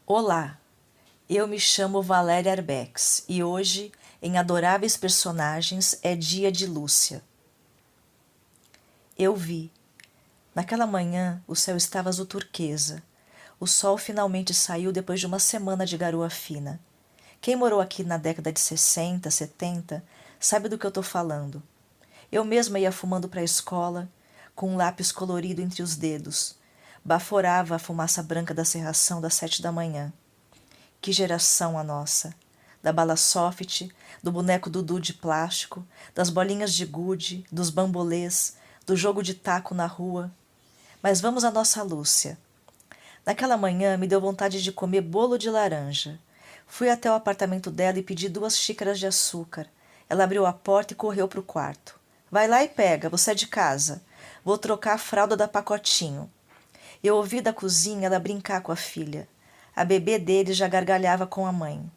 Olá, eu me chamo Valéria Arbex e hoje, em Adoráveis Personagens, é dia de Lúcia. Eu vi. Naquela manhã, o céu estava azul turquesa. O sol finalmente saiu depois de uma semana de garoa fina. Quem morou aqui na década de 60, 70, sabe do que eu estou falando. Eu mesma ia fumando para a escola, com um lápis colorido entre os dedos. Baforava a fumaça branca da cerração das 7 da manhã. Que geração a nossa! Da bala soft, do boneco Dudu de plástico, das bolinhas de gude, dos bambolês, do jogo de taco na rua. Mas vamos à nossa Lúcia. Naquela manhã me deu vontade de comer bolo de laranja. Fui até o apartamento dela e pedi 2 xícaras de açúcar. Ela abriu a porta e correu para o quarto. Vai lá e pega, você é de casa. Vou trocar a fralda da Pacotinho. Eu ouvi da cozinha ela brincar com a filha. A bebê dele já gargalhava com a mãe.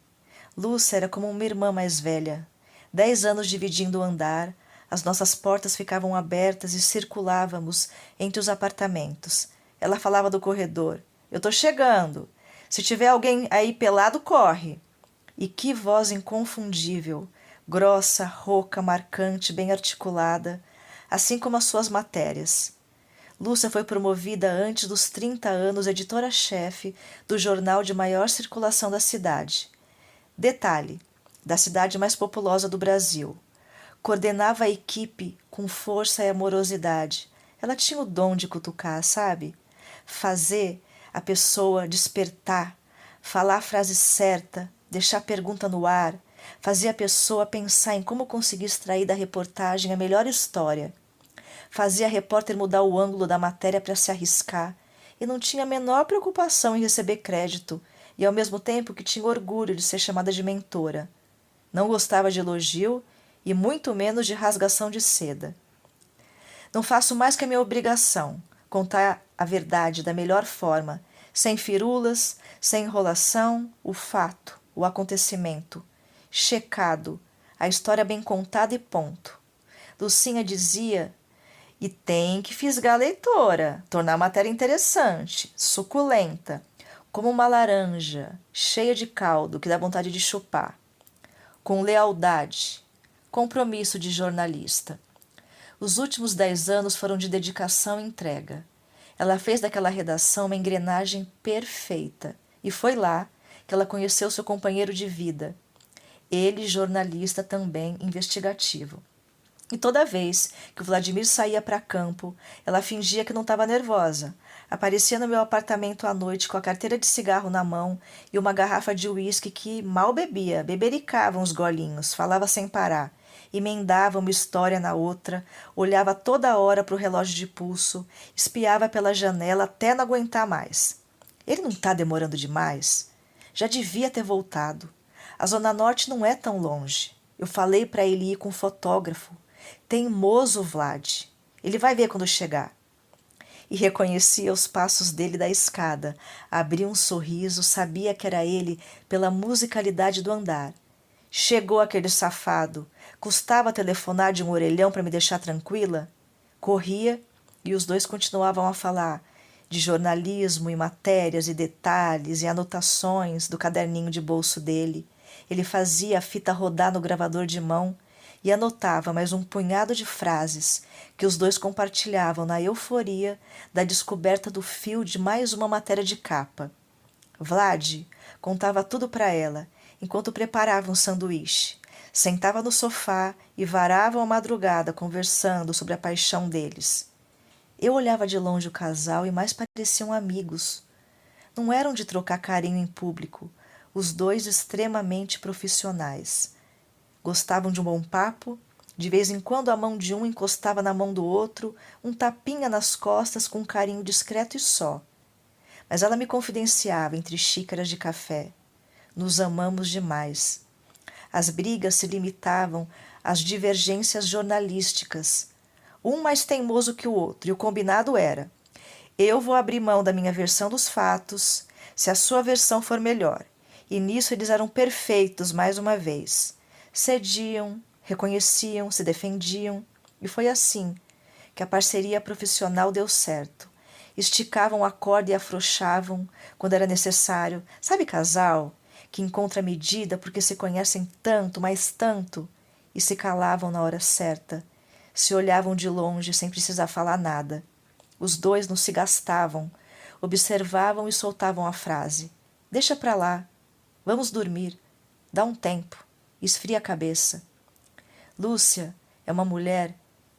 Lúcia era como uma irmã mais velha. 10 anos dividindo o andar, as nossas portas ficavam abertas e circulávamos entre os apartamentos. Ela falava do corredor. Eu tô chegando. Se tiver alguém aí pelado, corre. E que voz inconfundível, grossa, rouca, marcante, bem articulada, assim como as suas matérias. Lúcia foi promovida antes dos 30 anos editora-chefe do jornal de maior circulação da cidade. Detalhe, da cidade mais populosa do Brasil. Coordenava a equipe com força e amorosidade. Ela tinha o dom de cutucar, sabe? Fazer a pessoa despertar, falar a frase certa, deixar a pergunta no ar, fazer a pessoa pensar em como conseguir extrair da reportagem a melhor história. Fazia a repórter mudar o ângulo da matéria para se arriscar e não tinha a menor preocupação em receber crédito e ao mesmo tempo que tinha orgulho de ser chamada de mentora. Não gostava de elogio e muito menos de rasgação de seda. Não faço mais que a minha obrigação, contar a verdade da melhor forma, sem firulas, sem enrolação, o fato, o acontecimento. Checado, a história bem contada e ponto. Lucinha dizia: e tem que fisgar a leitora, tornar a matéria interessante, suculenta, como uma laranja, cheia de caldo que dá vontade de chupar. Com lealdade, compromisso de jornalista. Os últimos 10 anos foram de dedicação e entrega. Ela fez daquela redação uma engrenagem perfeita. E foi lá que ela conheceu seu companheiro de vida. Ele, jornalista também investigativo. E toda vez que o Vladimir saía para campo, ela fingia que não estava nervosa. Aparecia no meu apartamento à noite com a carteira de cigarro na mão e uma garrafa de uísque que mal bebia, bebericava uns golinhos, falava sem parar, emendava uma história na outra, olhava toda hora para o relógio de pulso, espiava pela janela até não aguentar mais. Ele não está demorando demais? Já devia ter voltado. A Zona Norte não é tão longe. Eu falei para ele ir com um fotógrafo. Teimoso Vlad. Ele vai ver quando chegar. E reconhecia os passos dele da escada. Abria um sorriso, sabia que era ele pela musicalidade do andar. Chegou aquele safado. Custava telefonar de um orelhão para me deixar tranquila? Corria e os dois continuavam a falar de jornalismo e matérias e detalhes e anotações do caderninho de bolso dele. Ele fazia a fita rodar no gravador de mão e anotava mais um punhado de frases que os dois compartilhavam na euforia da descoberta do fio de mais uma matéria de capa. Vlad contava tudo para ela, enquanto preparava um sanduíche. Sentava no sofá e varavam a madrugada conversando sobre a paixão deles. Eu olhava de longe o casal e mais pareciam amigos. Não eram de trocar carinho em público, os dois extremamente profissionais. Gostavam de um bom papo, de vez em quando a mão de um encostava na mão do outro, um tapinha nas costas com um carinho discreto e só. Mas ela me confidenciava entre xícaras de café. Nos amamos demais. As brigas se limitavam às divergências jornalísticas. Um mais teimoso que o outro, e o combinado era: eu vou abrir mão da minha versão dos fatos, se a sua versão for melhor. E nisso eles eram perfeitos mais uma vez. Cediam, reconheciam, se defendiam, e foi assim que a parceria profissional deu certo. esticavam a corda e afrouxavam quando era necessário. Sabe casal que encontra a medida porque se conhecem tanto, mais tanto, e se calavam na hora certa, se olhavam de longe sem precisar falar nada. Os dois não se gastavam, observavam e soltavam a frase. Deixa pra lá, vamos dormir, dá um tempo, esfria a cabeça. Lúcia é uma mulher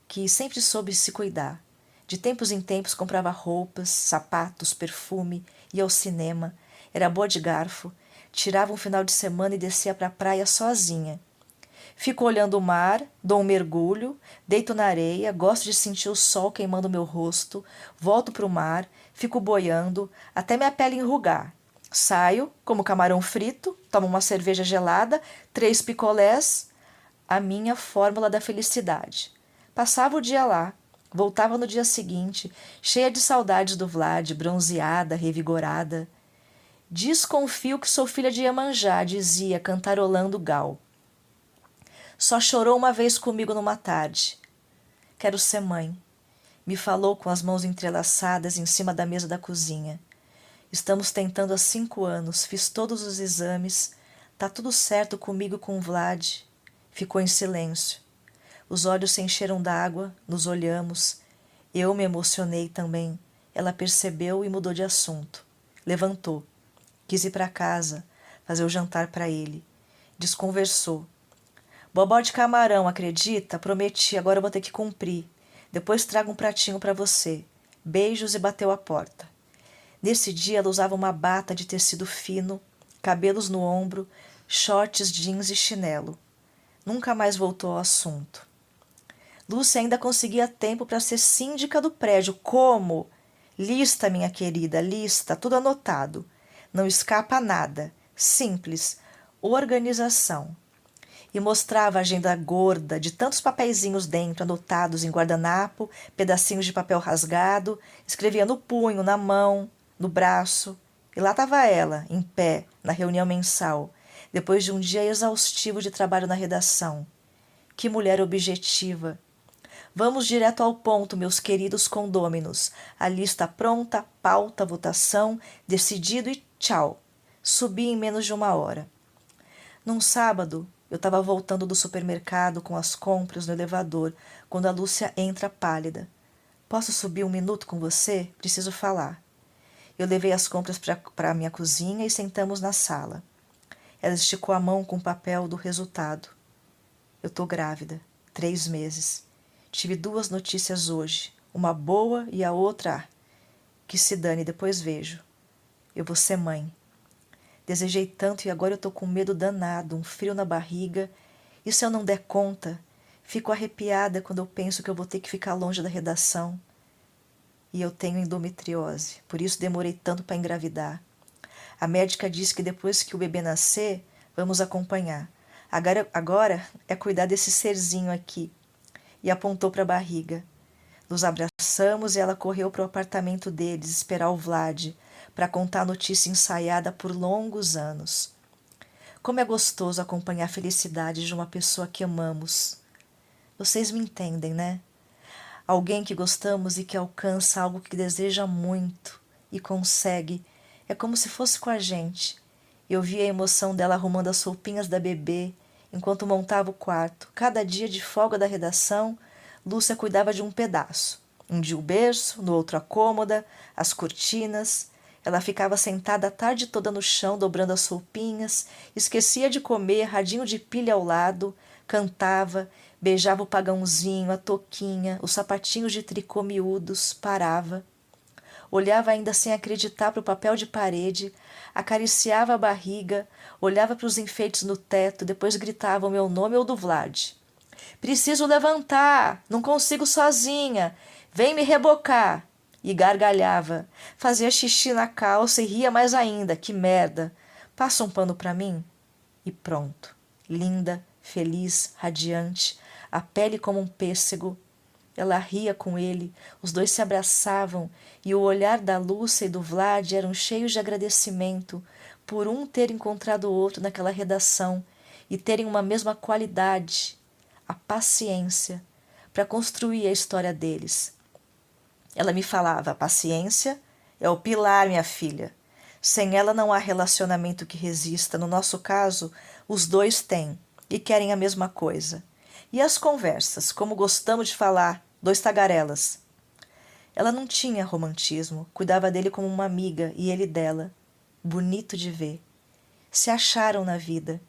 que sempre soube se cuidar. De tempos em tempos comprava roupas, sapatos, perfume, ia ao cinema, era boa de garfo, tirava um final de semana e descia para a praia sozinha. Fico olhando o mar, dou um mergulho, deito na areia, gosto de sentir o sol queimando meu rosto, volto para o mar, fico boiando, até minha pele enrugar. Saio, como camarão frito, tomo uma cerveja gelada, 3 picolés, a minha fórmula da felicidade. Passava o dia lá, voltava no dia seguinte, cheia de saudades do Vlad, bronzeada, revigorada. Desconfio que sou filha de Iemanjá, dizia, cantarolando Gal. Só chorou uma vez comigo numa tarde. Quero ser mãe. Me falou com as mãos entrelaçadas em cima da mesa da cozinha. Estamos tentando há 5 anos, fiz todos os exames. Tá tudo certo comigo e com o Vlad. Ficou em silêncio. Os olhos se encheram d'água, nos olhamos. Eu me emocionei também. Ela percebeu e mudou de assunto. Levantou. Quis ir para casa, fazer o jantar para ele. Desconversou. Bobó de camarão, acredita? Prometi, agora eu vou ter que cumprir. Depois trago um pratinho para você. Beijos e bateu a porta. Nesse dia ela usava uma bata de tecido fino, cabelos no ombro, shorts, jeans e chinelo. Nunca mais voltou ao assunto. Lúcia ainda conseguia tempo para ser síndica do prédio. Como? Lista, minha querida, lista, tudo anotado. Não escapa nada. Simples. Organização. E mostrava a agenda gorda, de tantos papeizinhos dentro, anotados em guardanapo, pedacinhos de papel rasgado, escrevia no punho, na mão, no braço. E lá estava ela, em pé, na reunião mensal, depois de um dia exaustivo de trabalho na redação. Que mulher objetiva! Vamos direto ao ponto, meus queridos condôminos. A lista pronta, pauta, votação, decidido e tchau. Subi em menos de 1 hora. Num sábado, eu estava voltando do supermercado com as compras no elevador, quando a Lúcia entra pálida. Posso subir 1 minuto com você? Preciso falar. Eu levei as compras para a minha cozinha e sentamos na sala. Ela esticou a mão com o papel do resultado. Eu estou grávida, 3 meses. Tive 2 notícias hoje, uma boa e a outra, que se dane, depois vejo. Eu vou ser mãe. Desejei tanto e agora eu estou com medo danado, um frio na barriga. E se eu não der conta, fico arrepiada quando eu penso que eu vou ter que ficar longe da redação. E eu tenho endometriose, por isso demorei tanto para engravidar. A médica disse que depois que o bebê nascer, vamos acompanhar. Agora é cuidar desse serzinho aqui. E apontou para a barriga. Nos abraçamos e ela correu para o apartamento deles esperar o Vlad, para contar a notícia ensaiada por longos anos. Como é gostoso acompanhar a felicidade de uma pessoa que amamos. Vocês me entendem, né? Alguém que gostamos e que alcança algo que deseja muito e consegue. É como se fosse com a gente. Eu via a emoção dela arrumando as roupinhas da bebê, enquanto montava o quarto. Cada dia de folga da redação, Lúcia cuidava de um pedaço. Um dia o berço, no outro a cômoda, as cortinas. Ela ficava sentada a tarde toda no chão, dobrando as roupinhas, esquecia de comer, radinho de pilha ao lado, cantava, beijava o pagãozinho, a toquinha, os sapatinhos de tricô miúdos, parava. Olhava ainda sem acreditar para o papel de parede, acariciava a barriga, olhava para os enfeites no teto, depois gritava o meu nome ou do Vlad. Preciso levantar, não consigo sozinha, vem me rebocar. E gargalhava, fazia xixi na calça e ria mais ainda, que merda. Passa um pano para mim? E pronto, linda, feliz, radiante, a pele como um pêssego. Ela ria com ele, os dois se abraçavam e o olhar da Lúcia e do Vlad eram cheios de agradecimento por um ter encontrado o outro naquela redação e terem uma mesma qualidade, a paciência, para construir a história deles. Ela me falava: paciência é o pilar, minha filha. Sem ela não há relacionamento que resista. No nosso caso, os dois têm e querem a mesma coisa. E as conversas, como gostamos de falar, dois tagarelas. Ela não tinha romantismo, cuidava dele como uma amiga e ele dela. Bonito de ver. Se acharam na vida.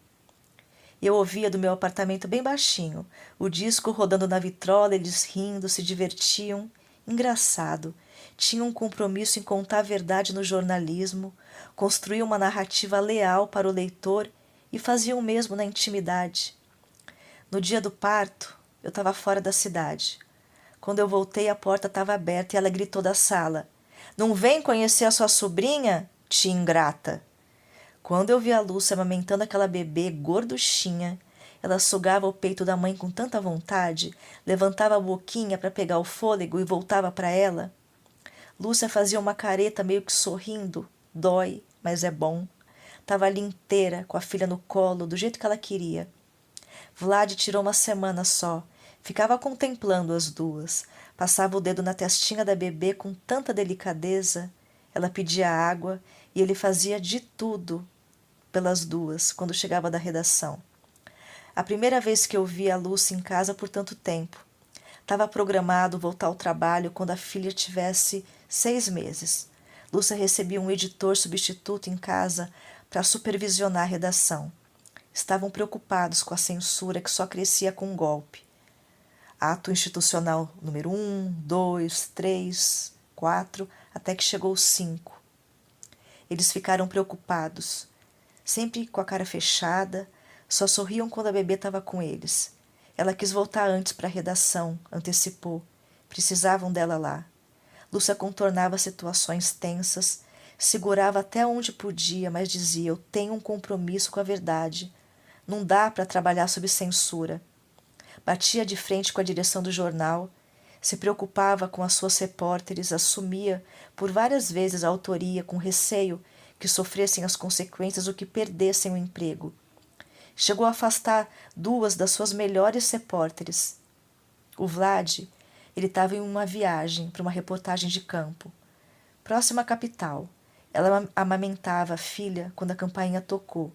Eu ouvia do meu apartamento bem baixinho, o disco rodando na vitrola, eles rindo, se divertiam. Engraçado. Tinham um compromisso em contar a verdade no jornalismo, construíam uma narrativa leal para o leitor e faziam o mesmo na intimidade. No dia do parto, eu estava fora da cidade. Quando eu voltei, a porta estava aberta e ela gritou da sala: Não vem conhecer a sua sobrinha, tia ingrata? Quando eu vi a Lúcia amamentando aquela bebê gorduchinha, ela sugava o peito da mãe com tanta vontade, levantava a boquinha para pegar o fôlego e voltava para ela. Lúcia fazia uma careta meio que sorrindo. Dói, mas é bom. Estava ali inteira, com a filha no colo, do jeito que ela queria. Vlad tirou uma semana só. Ficava contemplando as duas. Passava o dedo na testinha da bebê com tanta delicadeza. Ela pedia água e ele fazia de tudo pelas duas quando chegava da redação. A primeira vez que eu vi a Lúcia em casa por tanto tempo. Estava programado voltar ao trabalho quando a filha tivesse 6 meses. Lúcia recebia um editor substituto em casa para supervisionar a redação. Estavam preocupados com a censura que só crescia com um golpe. Ato institucional número 1, 2, 3, 4, até que chegou o 5. Eles ficaram preocupados, sempre com a cara fechada, só sorriam quando a bebê estava com eles. Ela quis voltar antes para a redação, antecipou. Precisavam dela lá. Lúcia contornava situações tensas, segurava até onde podia, mas dizia: eu tenho um compromisso com a verdade. Não dá para trabalhar sob censura. Batia de frente com a direção do jornal, se preocupava com as suas repórteres, assumia por várias vezes a autoria com receio que sofressem as consequências ou que perdessem o emprego. Chegou a afastar 2 das suas melhores repórteres. O Vlad, ele estava em uma viagem para uma reportagem de campo. Próxima à capital, ela amamentava a filha quando a campainha tocou.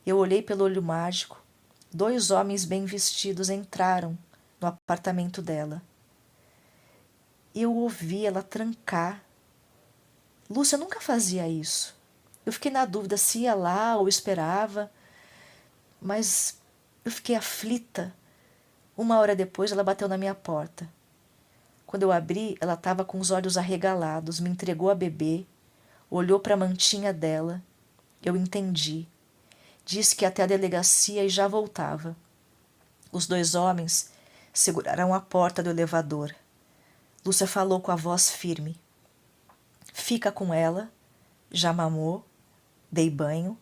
Eu olhei pelo olho mágico. 2 homens bem vestidos entraram no apartamento dela. Eu ouvi ela trancar. Lúcia nunca fazia isso. Eu fiquei na dúvida se ia lá ou esperava, mas eu fiquei aflita. 1 hora depois, ela bateu na minha porta. Quando eu abri, ela estava com os olhos arregalados, me entregou a bebê, olhou para a mantinha dela. Eu entendi. Disse que ia até a delegacia e já voltava. Os 2 homens seguraram a porta do elevador. Lúcia falou com a voz firme. Fica com ela, já mamou, dei banho,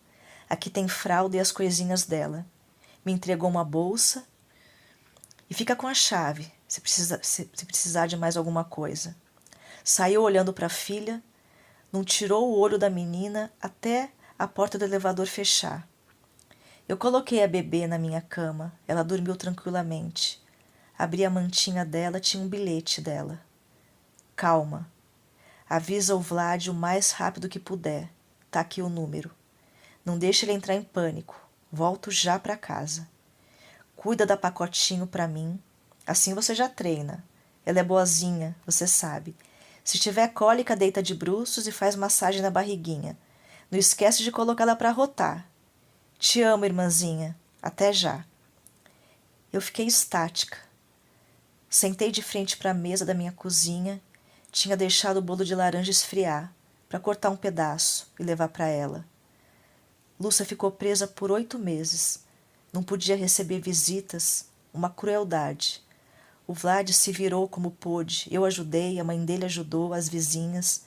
aqui tem fralda e as coisinhas dela. Me entregou uma bolsa e fica com a chave, se precisar de mais alguma coisa. Saiu olhando para a filha, não tirou o olho da menina até a porta do elevador fechar. Eu coloquei a bebê na minha cama, ela dormiu tranquilamente. Abri a mantinha dela, tinha um bilhete dela. Calma. Avisa o Vlad o mais rápido que puder. Tá aqui o número. Não deixe ele entrar em pânico. Volto já para casa. Cuida da pacotinho para mim. Assim você já treina. Ela é boazinha, você sabe. Se tiver cólica, deita de bruços e faz massagem na barriguinha. Não esquece de colocá-la para rotar. Te amo, irmãzinha. Até já. Eu fiquei estática. Sentei de frente para a mesa da minha cozinha. Tinha deixado o bolo de laranja esfriar para cortar um pedaço e levar para ela. Lúcia ficou presa por 8 meses. Não podia receber visitas. Uma crueldade. O Vlad se virou como pôde. Eu ajudei, a mãe dele ajudou, as vizinhas.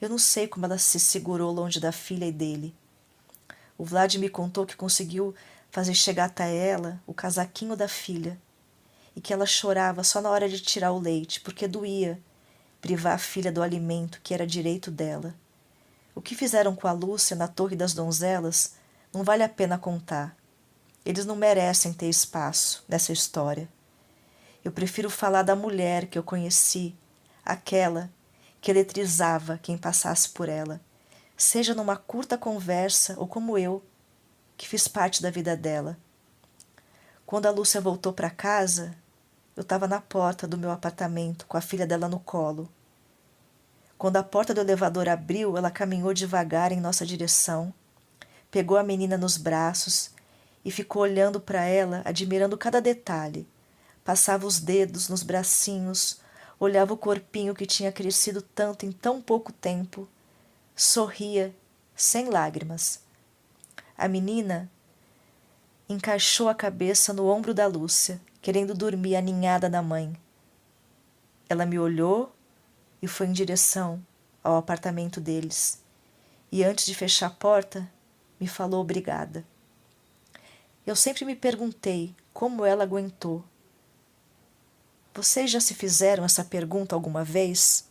Eu não sei como ela se segurou longe da filha e dele. O Vlad me contou que conseguiu fazer chegar até ela o casaquinho da filha e que ela chorava só na hora de tirar o leite, porque doía privar a filha do alimento que era direito dela. O que fizeram com a Lúcia na Torre das Donzelas não vale a pena contar. Eles não merecem ter espaço nessa história. Eu prefiro falar da mulher que eu conheci, aquela que eletrizava quem passasse por ela, seja numa curta conversa ou como eu, que fiz parte da vida dela. Quando a Lúcia voltou para casa, eu estava na porta do meu apartamento com a filha dela no colo. Quando a porta do elevador abriu, ela caminhou devagar em nossa direção, pegou a menina nos braços e ficou olhando para ela, admirando cada detalhe. Passava os dedos nos bracinhos, olhava o corpinho que tinha crescido tanto em tão pouco tempo, sorria, sem lágrimas. A menina encaixou a cabeça no ombro da Lúcia, querendo dormir aninhada na mãe. Ela me olhou e foi em direção ao apartamento deles. E antes de fechar a porta, me falou obrigada. Eu sempre me perguntei como ela aguentou. Vocês já se fizeram essa pergunta alguma vez?